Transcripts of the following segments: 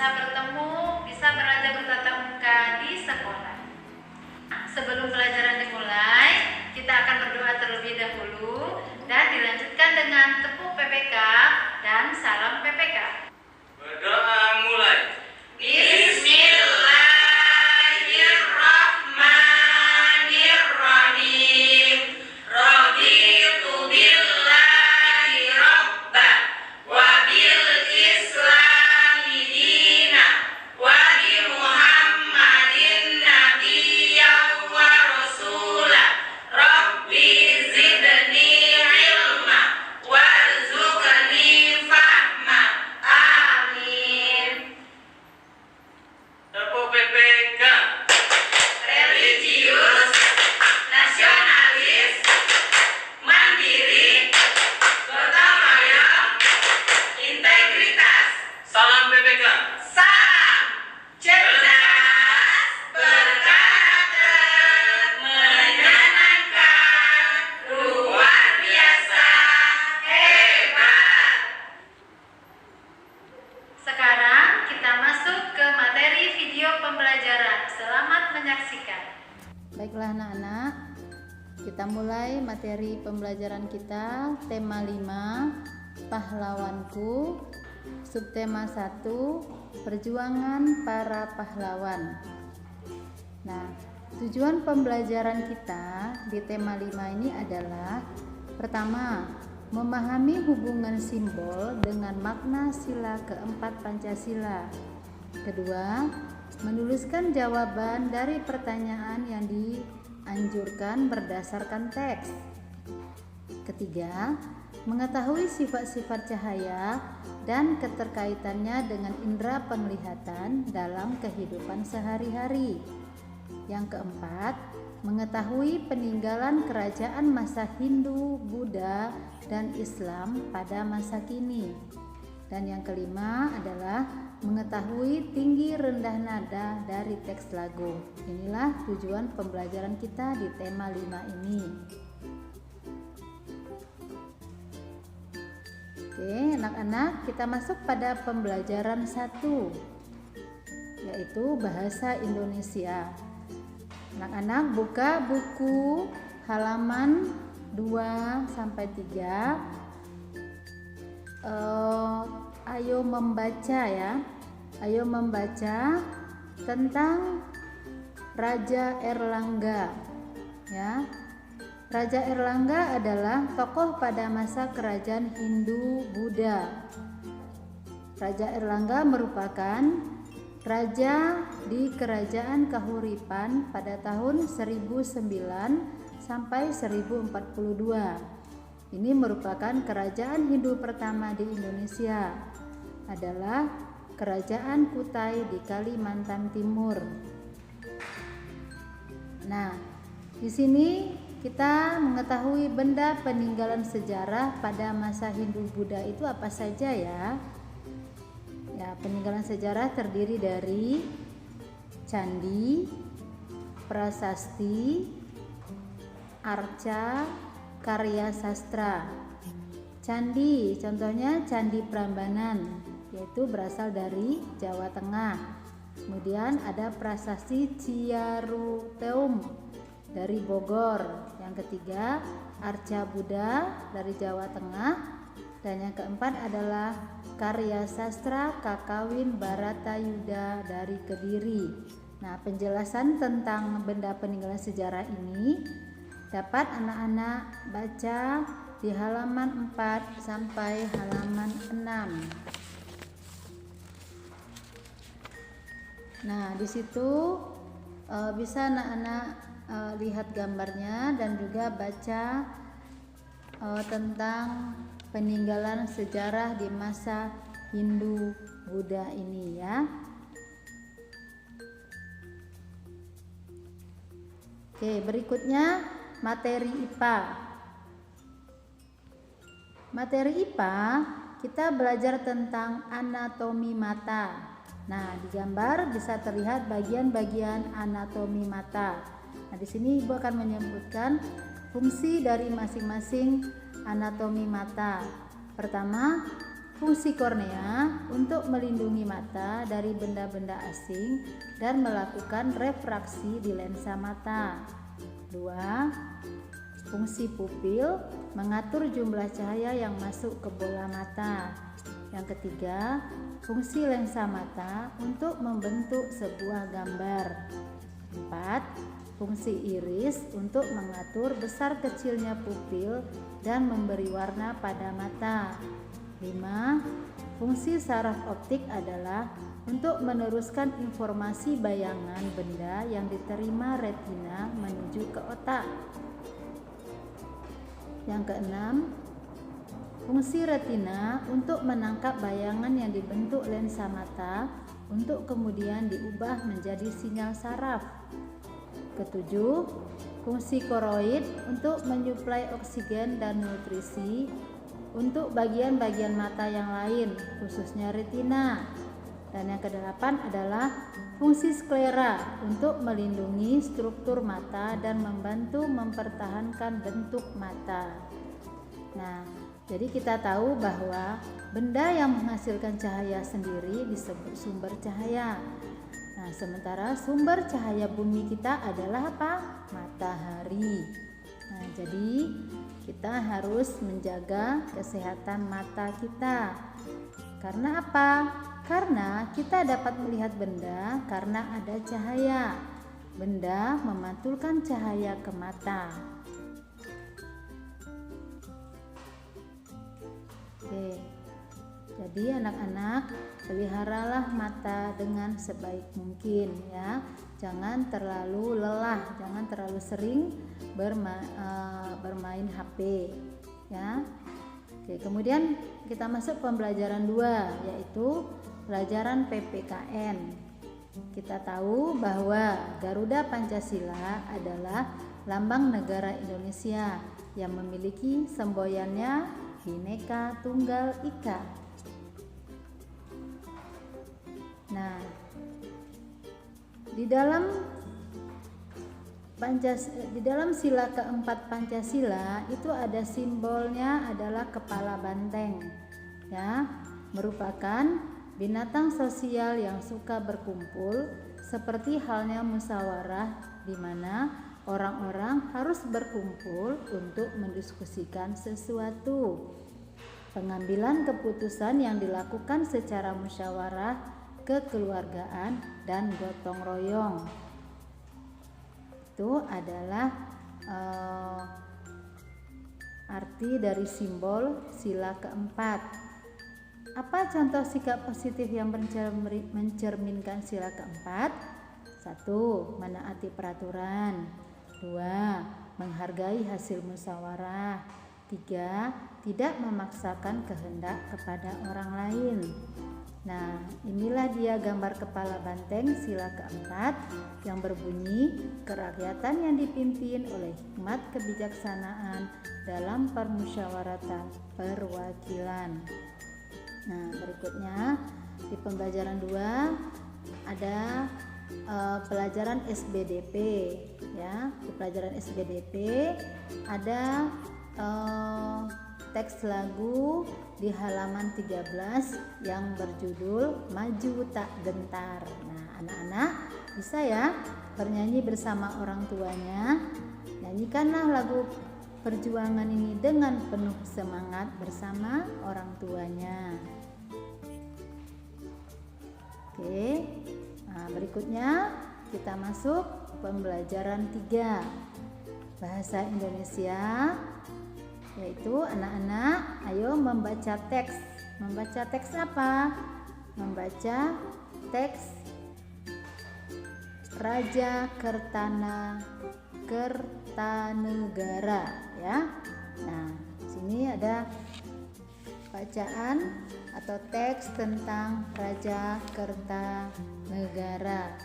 bisa bertemu, bisa belajar bertatap muka di sekolah. Sebelum pelajaran dimulai, kita akan berdoa terlebih dahulu dan dilanjutkan dengan tepuk PPK dan salam PPK. Berdoa mulai. Bismillahirrahmanirrahim. Raditu billahi rabba wa bil islami dina wa bi Muhammadin nabiyyan wa rasula. Rabbi zidni ilma warzuqni fahma. Amin. Tepuk PPK. Religius, nasionalis, mandiri, gotong royong, integritas. Salam PPK. Salam cerdas, berkarakter, menyenangkan, luar biasa, hebat. Sekarang kita masuk ke materi video pembelajaran. Selamat menyaksikan. Baiklah anak-anak, kita mulai materi pembelajaran kita. Tema 5, pahlawanku. Subtema 1, perjuangan para pahlawan. Nah, tujuan pembelajaran kita di tema 5 ini adalah: pertama, memahami hubungan simbol dengan makna sila keempat Pancasila. Kedua, menuliskan jawaban dari pertanyaan yang dianjurkan berdasarkan teks. Ketiga, mengetahui sifat-sifat cahaya dan keterkaitannya dengan indera penglihatan dalam kehidupan sehari-hari. Yang keempat, mengetahui peninggalan kerajaan masa Hindu, Buddha, dan Islam pada masa kini. Dan yang kelima adalah mengetahui tinggi rendah nada dari teks lagu. Inilah tujuan pembelajaran kita di tema 5 ini. Oke, anak-anak, kita masuk pada pembelajaran 1, yaitu bahasa Indonesia. Anak-anak buka buku halaman 2 sampai 3. Ayo membaca ya. Ayo membaca tentang Raja Erlangga ya. Raja Erlangga adalah tokoh pada masa kerajaan Hindu Buddha. Raja Erlangga merupakan raja di kerajaan Kahuripan pada tahun 1009 sampai 1042. Ini merupakan kerajaan Hindu pertama di Indonesia. Adalah Kerajaan Kutai di Kalimantan Timur. Nah, di sini kita mengetahui benda peninggalan sejarah pada masa Hindu Buddha itu apa saja ya. Ya, peninggalan sejarah terdiri dari candi, prasasti, arca, karya sastra. Candi, contohnya Candi Prambanan, yaitu berasal dari Jawa Tengah. Kemudian ada prasasti Ciaruteum dari Bogor. Yang ketiga, arca Buddha dari Jawa Tengah. Dan yang keempat adalah karya sastra Kakawin Baratayuda dari Kediri. Nah, penjelasan tentang benda peninggalan sejarah ini dapat anak-anak baca di halaman 4 sampai halaman 6. Nah, di situ bisa anak-anak lihat gambarnya dan juga baca tentang peninggalan sejarah di masa Hindu Buddha ini ya. Oke, berikutnya materi IPA. Materi IPA kita belajar tentang anatomi mata. Nah, di gambar bisa terlihat bagian-bagian anatomi mata. Nah, di sini Ibu akan menyebutkan fungsi dari masing-masing anatomi mata. Pertama, Fungsi kornea untuk melindungi mata dari benda-benda asing dan melakukan refraksi di lensa mata. 2. Fungsi pupil mengatur jumlah cahaya yang masuk ke bola mata. Yang ketiga, fungsi lensa mata untuk membentuk sebuah gambar. 4. Fungsi iris untuk mengatur besar kecilnya pupil dan memberi warna pada mata. 5. Fungsi saraf optik adalah untuk meneruskan informasi bayangan benda yang diterima retina menuju ke otak. Yang keenam, fungsi retina untuk menangkap bayangan yang dibentuk lensa mata untuk kemudian diubah menjadi sinyal saraf. Ketujuh, fungsi koroid untuk menyuplai oksigen dan nutrisi untuk bagian-bagian mata yang lain, khususnya retina. Dan yang kedelapan adalah fungsi sklera untuk melindungi struktur mata dan membantu mempertahankan bentuk mata. Nah, jadi kita tahu bahwa benda yang menghasilkan cahaya sendiri disebut sumber cahaya. Nah, sementara sumber cahaya bumi kita adalah apa? Matahari. Nah, jadi kita harus menjaga kesehatan mata kita. Karena apa? Karena kita dapat melihat benda karena ada cahaya. Benda memantulkan cahaya ke mata. Oke. Jadi anak-anak, peliharalah mata dengan sebaik mungkin ya. Jangan terlalu lelah, jangan terlalu sering bermain HP ya. Oke, kemudian kita masuk pembelajaran 2, yaitu pelajaran PPKN. Kita tahu bahwa Garuda Pancasila adalah lambang negara Indonesia yang memiliki semboyannya Bhinneka Tunggal Ika. Nah, di dalam sila keempat Pancasila itu ada simbolnya adalah kepala banteng ya, merupakan binatang sosial yang suka berkumpul seperti halnya musyawarah di mana orang-orang harus berkumpul untuk mendiskusikan sesuatu. Pengambilan keputusan yang dilakukan secara musyawarah, kekeluargaan dan gotong royong. Itu adalah arti dari simbol sila keempat. Apa contoh sikap positif yang mencerminkan sila keempat? 1. Menaati peraturan. 2. Menghargai hasil musyawarah. 3. Tidak memaksakan kehendak kepada orang lain. Nah, inilah dia gambar kepala banteng sila keempat yang berbunyi kerakyatan yang dipimpin oleh hikmat kebijaksanaan dalam permusyawaratan perwakilan. Nah, berikutnya di pembelajaran 2 ada pelajaran SBDP ya. Di pelajaran SBDP ada teks lagu di halaman 13 yang berjudul Maju Tak Gentar. Nah, anak-anak bisa ya bernyanyi bersama orang tuanya. Nyanyikanlah lagu perjuangan ini dengan penuh semangat bersama orang tuanya. Oke. Nah, berikutnya kita masuk pembelajaran 3 bahasa Indonesia, yaitu anak-anak ayo membaca teks. Membaca teks apa? Membaca teks Raja Kertanegara ya. Nah, sini ada bacaan atau teks tentang Raja Kertanegara.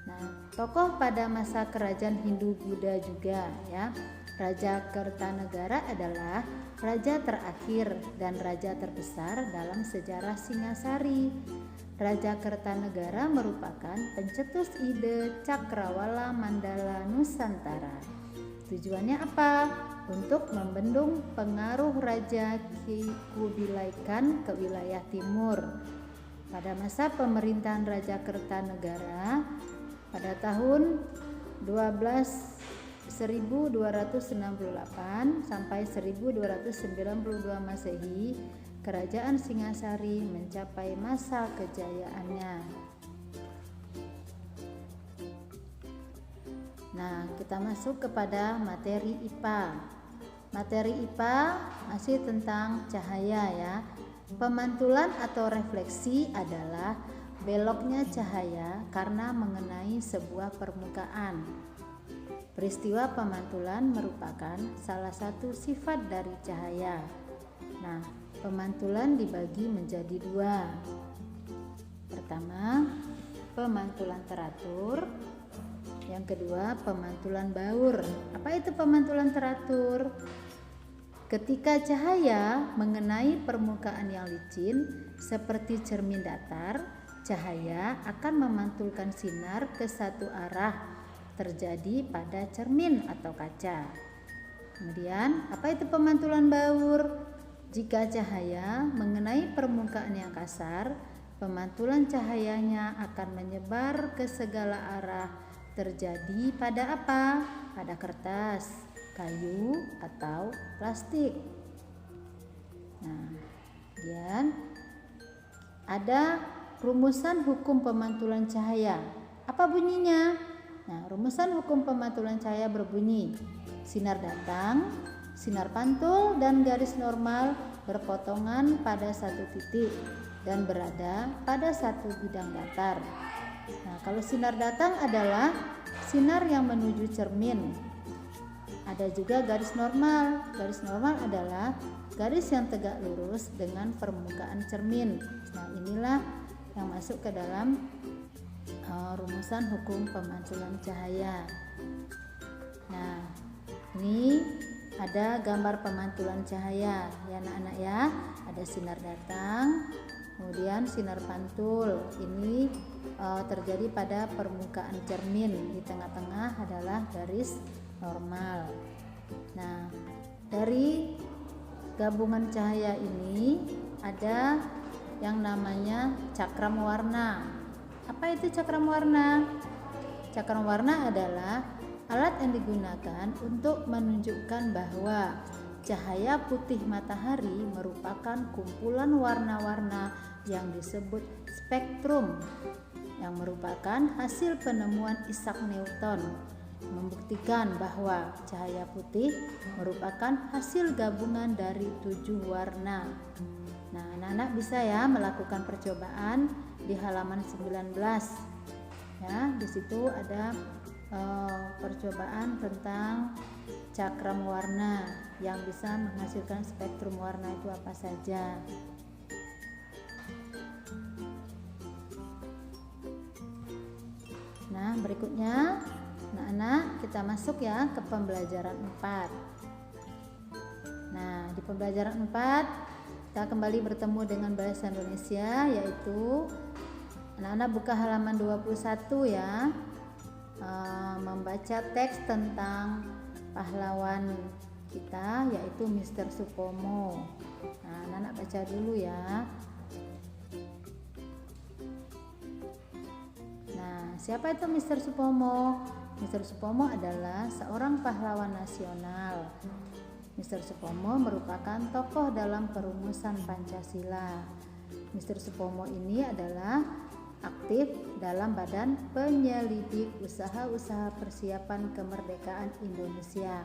Nah, tokoh pada masa kerajaan Hindu-Buddha juga ya. Raja Kertanegara adalah raja terakhir dan raja terbesar dalam sejarah Singasari. Raja Kertanegara merupakan pencetus ide Cakrawala Mandala Nusantara. Tujuannya apa? untuk membendung pengaruh Raja Kubilai Khan ke wilayah timur. Pada masa pemerintahan Raja Kertanegara pada tahun 1268 sampai 1292 Masehi, Kerajaan Singasari mencapai masa kejayaannya. Nah, kita masuk kepada materi IPA. Materi IPA masih tentang cahaya ya. Pemantulan atau refleksi adalah beloknya cahaya karena mengenai sebuah permukaan. Peristiwa pemantulan merupakan salah satu sifat dari cahaya. Nah, pemantulan dibagi menjadi dua. Pertama, pemantulan teratur. Yang kedua, pemantulan baur. Apa itu pemantulan teratur? Ketika cahaya mengenai permukaan yang licin seperti cermin datar, cahaya akan memantulkan sinar ke satu arah, terjadi pada cermin atau kaca. Kemudian, apa itu pemantulan baur? Jika cahaya mengenai permukaan yang kasar, pemantulan cahayanya akan menyebar ke segala arah, terjadi pada apa? Pada kertas, kayu, atau plastik. Nah, kemudian ada rumusan hukum pemantulan cahaya. Apa bunyinya? Nah, rumusan hukum pemantulan cahaya berbunyi: sinar datang, sinar pantul, dan garis normal berpotongan pada satu titik dan berada pada satu bidang datar. Nah, kalau sinar datang adalah sinar yang menuju cermin. Ada juga garis normal. Garis normal adalah garis yang tegak lurus dengan permukaan cermin. Nah, inilah yang masuk ke dalam rumusan hukum pemantulan cahaya. Nah, ini ada gambar pemantulan cahaya ya anak-anak ya. Ada sinar datang, kemudian sinar pantul. Ini terjadi pada permukaan cermin. Di tengah-tengah adalah garis normal. Nah, dari gabungan cahaya ini ada yang namanya cakram warna. Apa itu cakram warna? Cakram warna adalah alat yang digunakan untuk menunjukkan bahwa cahaya putih matahari merupakan kumpulan warna-warna yang disebut spektrum, yang merupakan hasil penemuan Isaac Newton, membuktikan bahwa cahaya putih merupakan hasil gabungan dari 7 warna. Nah, anak-anak bisa ya melakukan percobaan di halaman 19. Ya, di situ ada percobaan tentang cakram warna yang bisa menghasilkan spektrum warna itu apa saja. Nah, berikutnya anak-anak kita masuk ya ke pembelajaran 4. Nah, di pembelajaran 4 kita kembali bertemu dengan bahasa Indonesia, yaitu anak-anak buka halaman 21 ya. Membaca teks tentang pahlawan kita, yaitu Mr. Supomo. Nah, anak-anak baca dulu ya. Nah, siapa itu Mr. Supomo? Mr. Supomo adalah seorang pahlawan nasional. Mr. Supomo merupakan tokoh dalam perumusan Pancasila. Mr. Supomo ini adalah aktif dalam Badan Penyelidik Usaha-usaha Persiapan Kemerdekaan Indonesia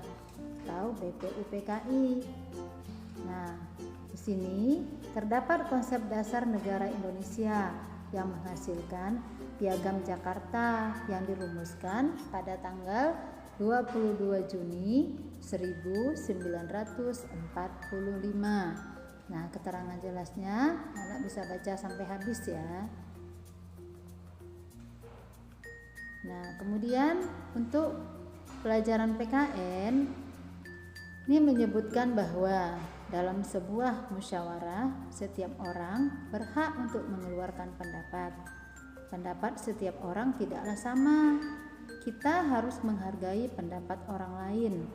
atau BPUPKI. Nah, di sini terdapat konsep dasar negara Indonesia yang menghasilkan Piagam Jakarta yang dirumuskan pada tanggal 22 Juni 1945. Nah, keterangan jelasnya anak bisa baca sampai habis ya. Nah, kemudian untuk pelajaran PKN ini menyebutkan bahwa dalam sebuah musyawarah setiap orang berhak untuk mengeluarkan pendapat. Pendapat setiap orang tidaklah sama. Kita harus menghargai pendapat orang lain.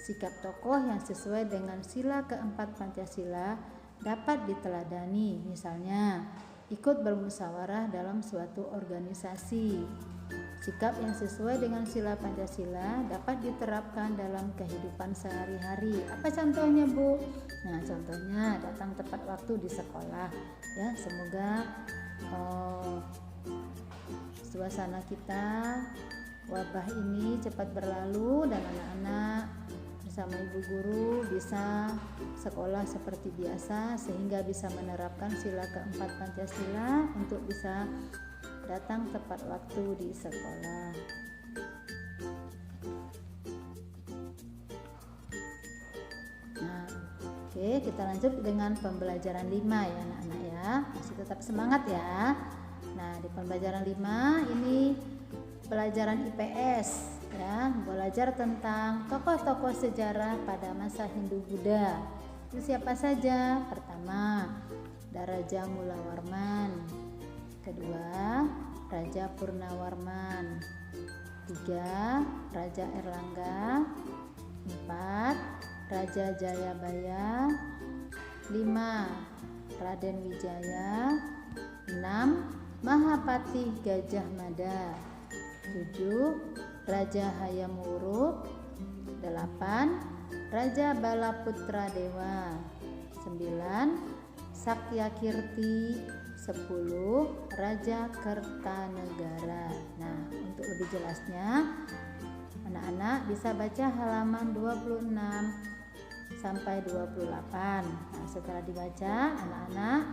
Sikap tokoh yang sesuai dengan sila keempat Pancasila dapat diteladani, misalnya ikut bermusyawarah dalam suatu organisasi. Sikap yang sesuai dengan sila Pancasila dapat diterapkan dalam kehidupan sehari-hari. Apa contohnya, Bu? Nah, contohnya datang tepat waktu di sekolah. Ya, semoga suasana kita, wabah ini cepat berlalu dan anak-anak bersama ibu guru bisa sekolah seperti biasa sehingga bisa menerapkan sila keempat Pancasila untuk bisa datang tepat waktu di sekolah. Nah, oke, kita lanjut dengan pembelajaran 5 ya anak-anak ya. Masih tetap semangat ya. Nah, di pembelajaran 5 ini pelajaran IPS ya, belajar tentang tokoh-tokoh sejarah pada masa Hindu-Buddha. Itu siapa saja? Pertama, Raja Mulawarman. Kedua, Raja Purnawarman. 3, Raja Erlangga. 4, Raja Jayabaya. 5, Raden Wijaya. 6, Mahapatih Gajah Mada. 7, Raja Hayam Wuruk. 8, Raja Balaputra Dewa. 9, Sakyakirti. 10, Raja Kertanegara. Nah, untuk lebih jelasnya anak-anak bisa baca halaman 26 sampai 28. Nah, setelah dibaca anak-anak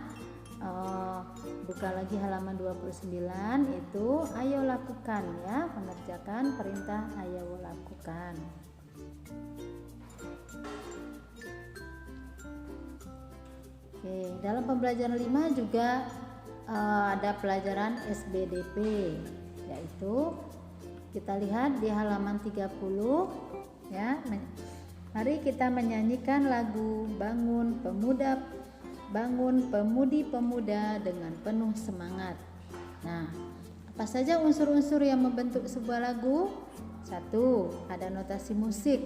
buka lagi halaman 29, itu ayo lakukan ya, mengerjakan perintah ayo lakukan. Oke, dalam pembelajaran 5 juga ada pelajaran SBDP, yaitu kita lihat di halaman 30 ya. Mari kita menyanyikan lagu Bangun Pemudi Pemuda dengan penuh semangat. Nah, apa saja unsur-unsur yang membentuk sebuah lagu? 1, ada notasi musik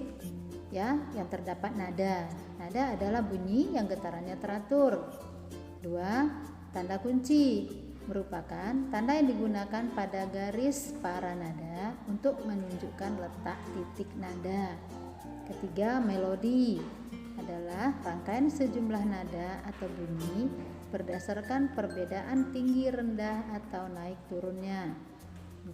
ya, yang terdapat nada. Nada adalah bunyi yang getarannya teratur. 2, tanda kunci merupakan tanda yang digunakan pada garis para nada untuk menunjukkan letak titik nada. Ketiga, melodi adalah rangkaian sejumlah nada atau bunyi berdasarkan perbedaan tinggi rendah atau naik turunnya.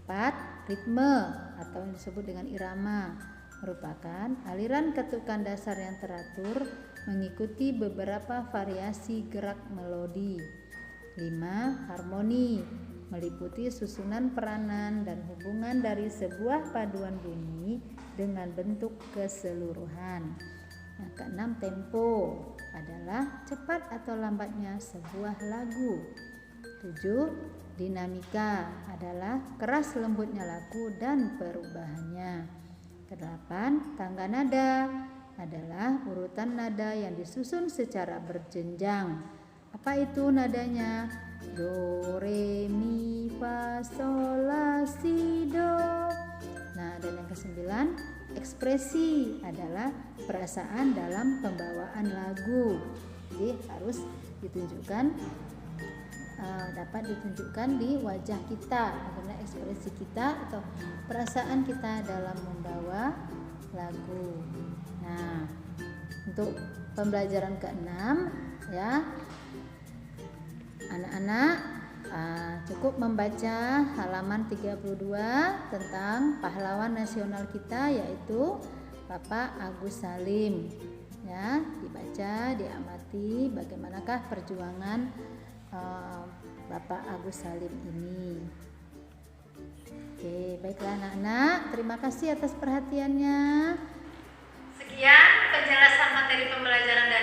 4, ritme atau yang disebut dengan irama merupakan aliran ketukan dasar yang teratur mengikuti beberapa variasi gerak melodi. 5, harmoni meliputi susunan peranan dan hubungan dari sebuah paduan bunyi dengan bentuk keseluruhan. Yang ke-6, tempo adalah cepat atau lambatnya sebuah lagu. 7, dinamika adalah keras lembutnya lagu dan perubahannya. Ke-8, tangga nada adalah urutan nada yang disusun secara berjenjang. Apa itu nadanya? Do, re, mi, fa, sol, la, si, do. Nah, dan yang ke-9, ekspresi adalah perasaan dalam pembawaan lagu. Jadi harus ditunjukkan, dapat ditunjukkan di wajah kita, bagaimana ekspresi kita atau perasaan kita dalam membawa lagu. Nah, untuk pembelajaran ke-6 ya, anak-anak cukup membaca halaman 32 tentang pahlawan nasional kita, yaitu Bapak Agus Salim ya. Dibaca, diamati bagaimanakah perjuangan Bapak Agus Salim ini. Oke, baiklah anak-anak, terima kasih atas perhatiannya. Sekian penjelasan materi pembelajaran dari